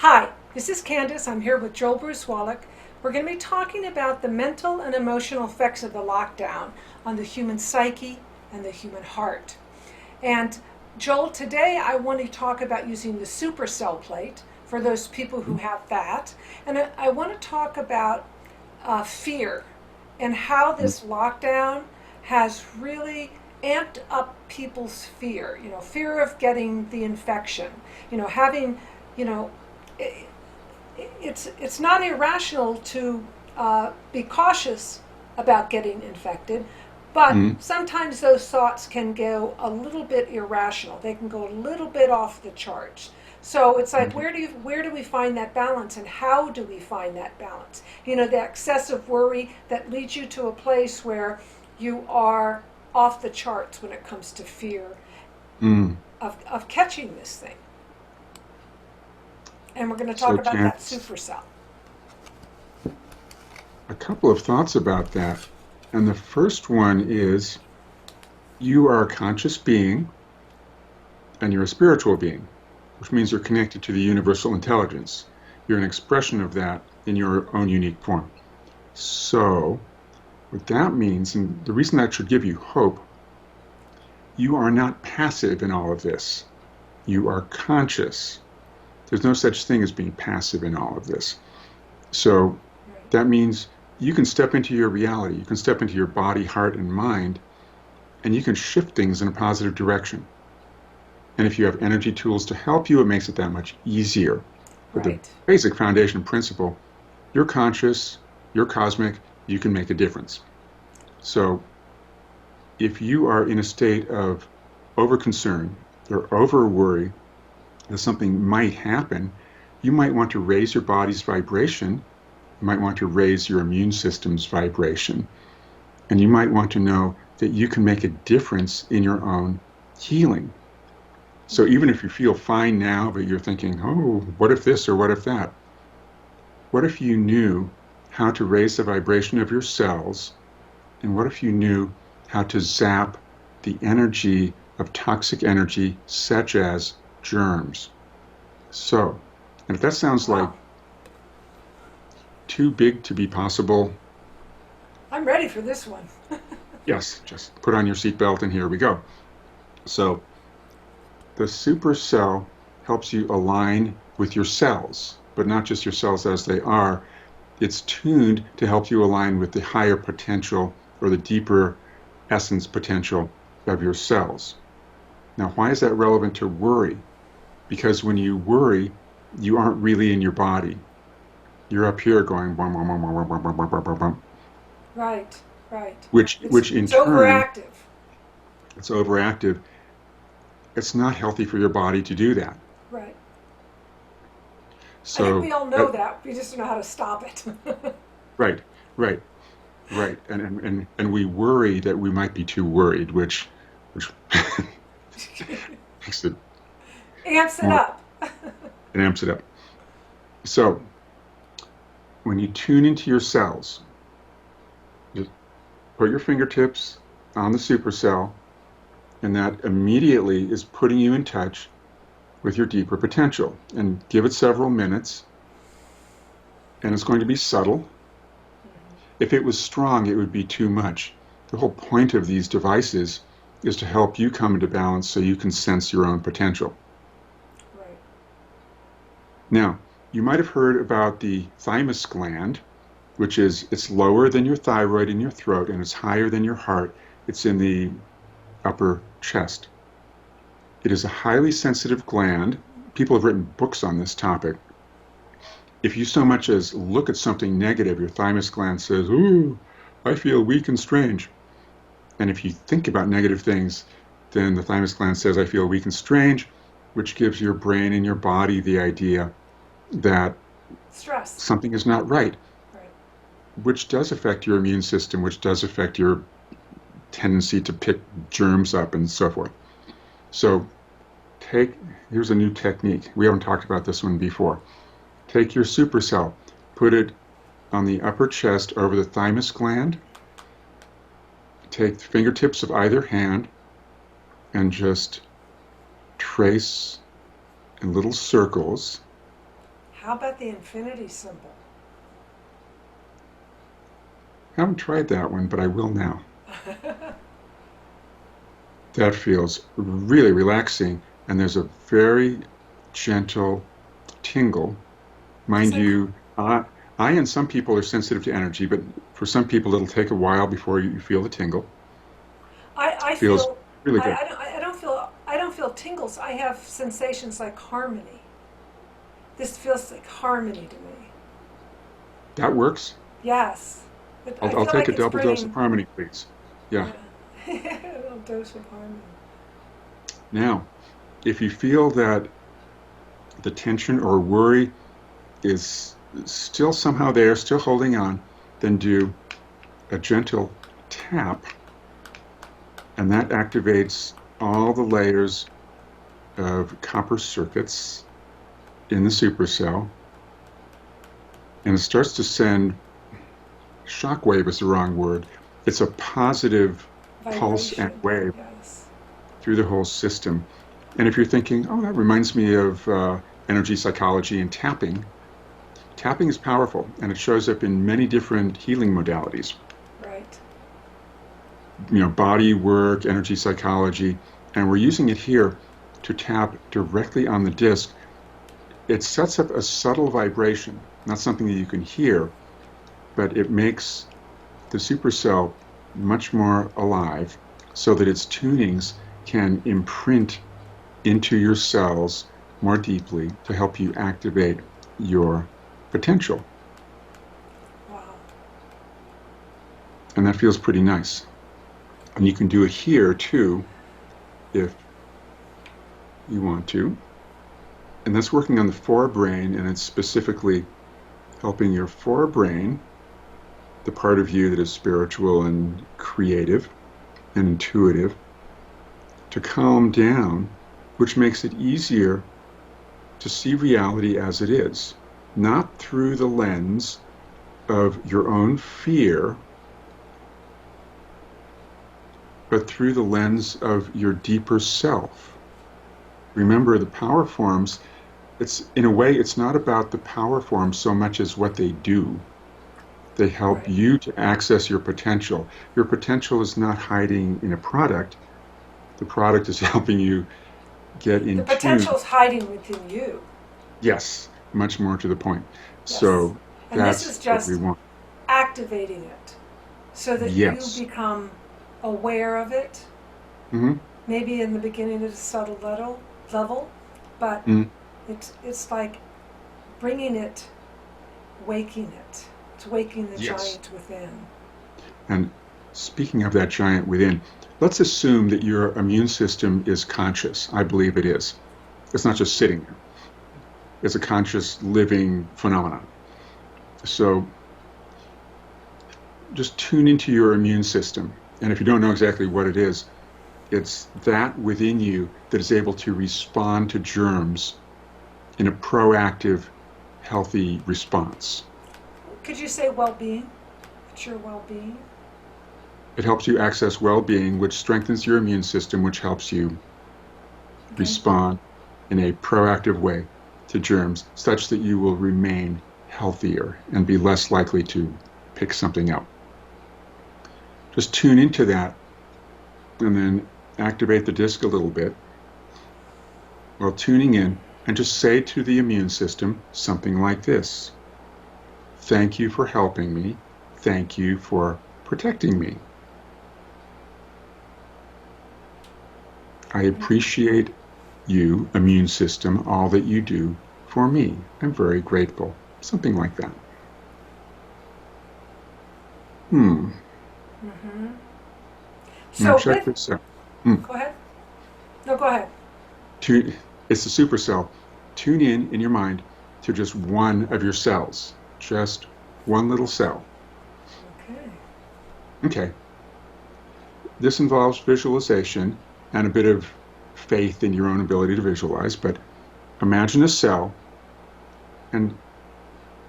Hi, this is Candace. I'm here with Joel Bruce Wallach. We're going to be talking about the mental and emotional effects of the lockdown on the human psyche and the human heart. And Joel, today I want to talk about using the supercell plate for those people who have that. And I want to talk about fear and how this lockdown has really amped up people's fear, fear of getting the infection, having, you know, it, it's not irrational to be cautious about getting infected, but Mm, sometimes those thoughts can go a little bit irrational. They can go a little bit off the charts. So it's like, mhm. where do we find that balance, and how do we find that balance? The excessive worry that leads you to a place where you are off the charts when it comes to fear Mm. of catching this thing. And we're going to talk So, about that Candace, supercell. a couple of thoughts about that. And the first one is you are a conscious being and you're a spiritual being, which means you're connected to the universal intelligence. You're an expression of that in your own unique form. So, what that means, and the reason that should give you hope, you are not passive in all of this. You are conscious. There's no such thing as being passive in all of this. So, Right. that means you can step into your reality. You can step into your body, heart, and mind, and you can shift things in a positive direction. And if you have energy tools to help you, it makes it that much easier. But the Right. basic foundation principle, you're conscious, you're cosmic, you can make a difference. So if you are in a state of over concern or over worry that something might happen, you might want to raise your body's vibration. You might want to raise your immune system's vibration. And you might want to know that you can make a difference in your own healing. So even if you feel fine now, but you're thinking, oh, what if this or what if that? What if you knew how to raise the vibration of your cells? And what if you knew how to zap the energy of toxic energy, such as germs? So, and if that sounds like Wow. too big to be possible, I'm ready for this one. yes, just put on your seatbelt and here we go. So, the supercell helps you align with your cells, but not just your cells as they are. It's tuned to help you align with the higher potential or the deeper essence potential of your cells. Now, why is that relevant to worry? Because when you worry, you aren't really in your body. You're up here going bum, bum, bum, bum, bum, bum, bum, bum, bum, bum, Right. Right. which in It's turn, overactive. it's overactive. It's not healthy for your body to do that. Right. I think we So, all know that. We just don't know how to stop it. right, right, right, and we worry that we might be too worried, which makes it Amps it more up. and amps it up. So when you tune into your cells, just put your fingertips on the supercell, and that immediately is putting you in touch with your deeper potential. And give it several minutes, and it's going to be subtle. If it was strong, it would be too much. The whole point of these devices is to help you come into balance so you can sense your own potential. Right. Now, you might have heard about the thymus gland, which is it's lower than your thyroid in your throat and it's higher than your heart. It's in the upper chest. It is a highly sensitive gland. People have written books on this topic. If you so much as look at something negative, your thymus gland says, "Ooh, I feel weak and strange." And if you think about negative things, then the thymus gland says, "I feel weak and strange," which gives your brain and your body the idea that Stress. something is not right, Right. which does affect your immune system, which does affect your tendency to pick germs up and so forth. So take, here's a new technique. We haven't talked about this one before. Take your supercell, put it on the upper chest over the thymus gland, take the fingertips of either hand and just trace in little circles How about the infinity symbol? I haven't tried that one, but I will now. That feels really relaxing, and there's a very gentle tingle. It's Mind like you, I and some people are sensitive to energy, but for some people it'll take a while before you feel the tingle. I Feels feel really good. I don't feel tingles. I have sensations like harmony. This feels like harmony to me. That works. Yes, I I'll feel take like a it's double dose of bringing harmony, please. Yeah. a little dose of harmony. Now, if you feel that the tension or worry is still somehow there, still holding on, then do a gentle tap, and that activates all the layers of copper circuits in the supercell, and it starts to send shockwave is the wrong word. It's a positive pulse and Vibration. wave Yes. through the whole system. And if you're thinking, oh, that reminds me of energy psychology and tapping, tapping is powerful and it shows up in many different healing modalities. Right. Body work, energy psychology, and we're using it here to tap directly on the disc. It sets up a subtle vibration, not something that you can hear, but it makes the supercell much more alive so that its tunings can imprint into your cells more deeply to help you activate your potential. Wow. And that feels pretty nice. And you can do it here too if you want to. And that's working on the forebrain, and it's specifically helping your forebrain, the part of you that is spiritual and creative and intuitive, to calm down, which makes it easier to see reality as it is, not through the lens of your own fear, but through the lens of your deeper self. Remember, the power forms, it's in a way, it's not about the power forms so much as what they do. They help Right. you to access your potential. Your potential is not hiding in a product. The product is helping you get The in potential tune. is hiding within you. Yes, much more to the point. Yes. So And this that's is what we just want. activating it so that you Yes. become aware of it, Hmm. maybe in the beginning at a subtle level, but Mm. it's like bringing it, waking it. It's waking the Yes. giant within. And speaking of that giant within, let's assume that your immune system is conscious. I believe it is. It's not just sitting there. It's a conscious living phenomenon. So just tune into your immune system. And if you don't know exactly what it is, it's that within you that is able to respond to germs in a proactive, healthy response. Could you say well-being? It's your well-being. It helps you access well being, which strengthens your immune system, which helps you Okay. respond in a proactive way to germs, such that you will remain healthier and be less likely to pick something up. Just tune into that and then activate the disc a little bit while tuning in and just say to the immune system something like this: thank you for helping me. Thank you for protecting me. I appreciate you, immune system, all that you do for me. I'm very grateful. Something like that. Hmm. Mm-hmm. Now So check with, this out. Hmm. go ahead. No, go ahead. It's the supercell. Tune in your mind to just one of your cells, just one little cell. Okay. Okay. This involves visualization and a bit of faith in your own ability to visualize, but imagine a cell and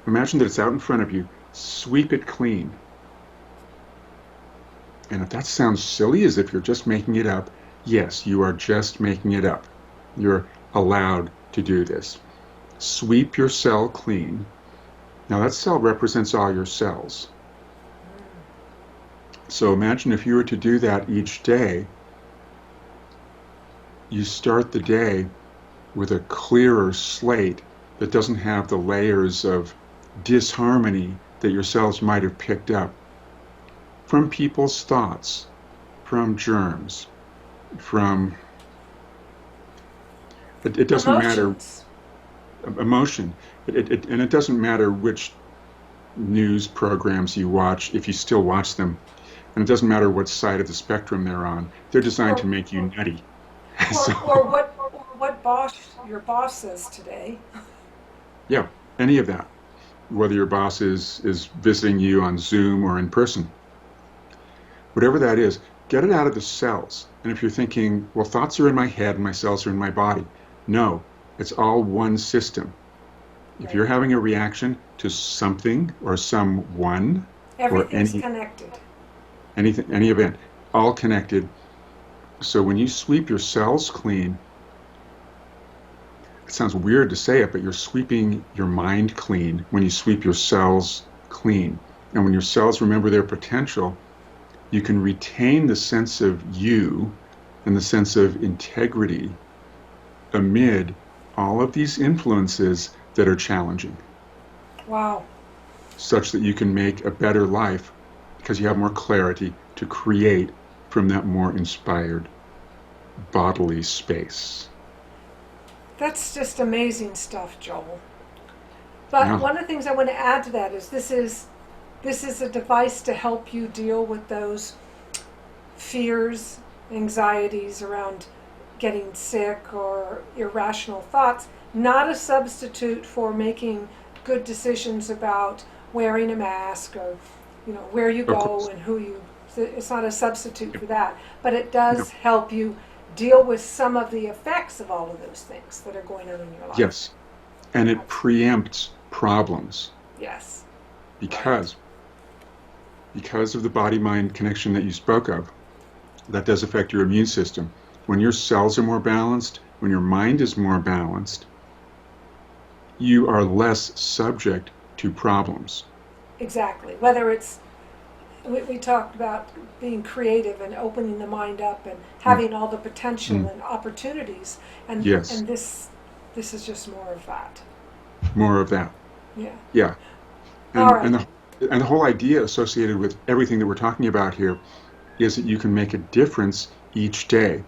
imagine that it's out in front of you. Sweep it clean. And if that sounds silly, as if you're just making it up, yes, you are just making it up. You're allowed to do this. sweep your cell clean. Now that cell represents all your cells. So imagine if you were to do that each day, you start the day with a clearer slate that doesn't have the layers of disharmony that your cells might have picked up from people's thoughts, from germs, from it doesn't matter Emotions. emotion. And it doesn't matter which news programs you watch if you still watch them. And it doesn't matter what side of the spectrum they're on. They're designed to Or, make you nutty. or, So, or what boss your boss says today. yeah, any of that, whether your boss is visiting you on Zoom or in person, whatever that is, get it out of the cells. And if you're thinking, well, thoughts are in my head and my cells are in my body, no, it's all one system. If Right. you're having a reaction to something or someone or Everything's connected. any event, all connected. So when you sweep your cells clean, it sounds weird to say it, but you're sweeping your mind clean when you sweep your cells clean. And when your cells remember their potential, you can retain the sense of you and the sense of integrity amid all of these influences that are challenging, Wow. such that you can make a better life because you have more clarity to create from that more inspired bodily space. That's just amazing stuff, Joel. But Yeah. one of the things I want to add to that is this is a device to help you deal with those fears, anxieties around getting sick or irrational thoughts, not a substitute for making good decisions about wearing a mask or where you Of go course. and who you. It's not a substitute for that, but it No. does help you deal with some of the effects of all of those things that are going on in your life. Yes. And it preempts problems Yes. Right. because because of the body mind connection that you spoke of. That does affect your immune system. When your cells are more balanced, when your mind is more balanced, you are less subject to problems. Exactly. Whether it's we talked about being creative and opening the mind up and Mm, having all the potential mm. and opportunities, and Yes, and this is just more of that. more of that. Yeah. Yeah. All And right. the whole idea associated with everything that we're talking about here is that you can make a difference each day.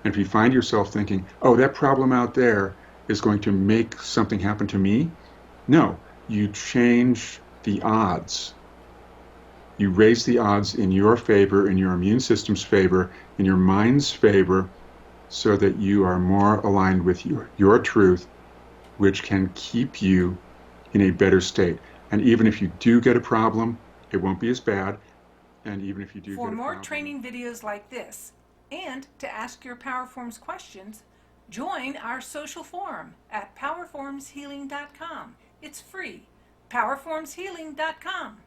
And if you find yourself thinking, "Oh, that problem out there is going to make something happen to me," no, you change the odds. You raise the odds in your favor, in your immune system's favor, in your mind's favor, so that you are more aligned with your truth, which can keep you in a better state. And even if you do get a problem, it won't be as bad. And even if you do For get a more problem, training videos like this and to ask your Powerforms questions, join our social forum at powerformshealing.com. It's free. powerformshealing.com.